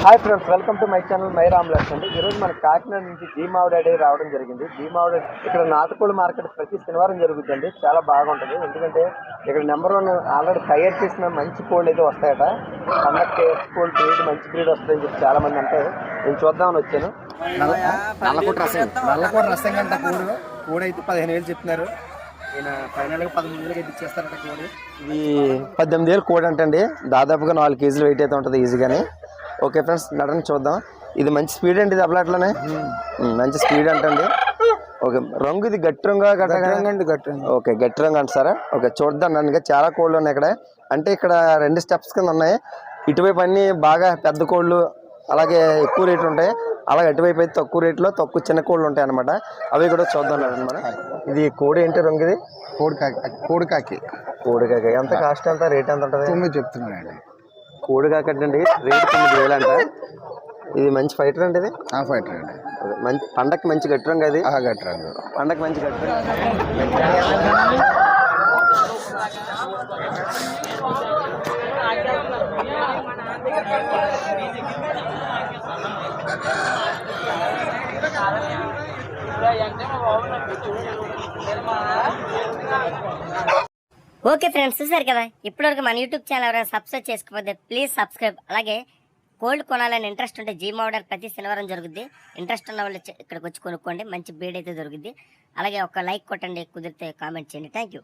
Hi friends, welcome to my channel my రామ్లాస్ అండి. ఈరోజు మన కాకినాడ నుంచి భీమావడి రావడం జరిగింది. భీమావడి ఇక్కడ నాటుకోళ్ళ మార్కెట్ ప్రతి శనివారం జరుగుతుందండి. చాలా బాగుంటుంది. ఎందుకంటే ఇక్కడ నెంబర్ 1 ఆల్రెడీ తయారు చేసిన మంచి కోళ్ళు అయితే వస్తాయట. పండక్కి కోళ్ళు బ్రీడ్ మంచి బ్రీడ్ వస్తాయని చెప్పి చాలా మంది అంటే నేను చూద్దామని వచ్చాను. నల్లకోట రసం అంట కోడి అయితే 15,000 చెప్తున్నారు. ఈయన ఫైనల్గా 13,000 అయితే ఇచ్చేస్తారట కోడి. ఇది 18,000 కోడి అంటండి. దాదాపుగా 4 కేజీలు వెయిట్ అయితే ఉంటుంది ఈజీగానే. ఓకే ఫ్రెండ్స్, నడని చూద్దాం. ఇది మంచి స్పీడ్ అండి. ఇది అప్లాట్లోనే మంచి స్పీడ్ అంటండి. ఓకే, రంగు ఇది గట్టి రంగు గట్టి ఓకే, గట్టి రంగు అంటారా? ఓకే, చూద్దాం. నన్ను చాలా కోళ్ళు ఉన్నాయి ఇక్కడ. అంటే ఇక్కడ 2 స్టెప్స్ కింద ఉన్నాయి. ఇటువైపు అన్ని బాగా పెద్ద కోళ్ళు, అలాగే ఎక్కువ రేటు ఉంటాయి. అలాగే అటువైపు అయితే తక్కువ రేట్లో తక్కువ చిన్న కోళ్ళు ఉంటాయి అనమాట. అవి కూడా చూద్దాం అనమాట. ఇది కోడి ఏంటి రంగు? ఇది కోడికాకి ఎంత కాస్ట్ ఎంత రేట్ ఎంత ఉంటుంది? 9 చెప్తున్నానండి. కోడికాకండి రేట్ 9,000 అంట. ఇది మంచి ఫైటర్ అండి. ఇది ఫైటర్ అండి. మంచి పండక్కి మంచి గట్టి రంగు. అది గట్టి రంగు పండక్కి మంచి గట్టి రంగు. ఓకే ఫ్రెండ్స్, చూసారు కదా. ఇప్పటివరకు మన యూట్యూబ్ ఛానల్ ఎవరైనా సబ్స్క్రైబ్ చేసుకోకపోతే ప్లీజ్ సబ్స్క్రైబ్. అలాగే కోల్డ్ కొనాలని ఇంట్రెస్ట్ ఉంటే భీమావడి ప్రతి శనివారం జరుగుద్ది. ఇంట్రెస్ట్ ఉన్న వాళ్ళు ఇక్కడికి వచ్చి కొనుక్కోండి. మంచి బీడ్ అయితే దొరుకుద్ది. అలాగే ఒక లైక్ కొట్టండి, కుదిరితే కామెంట్ చేయండి. Thank you.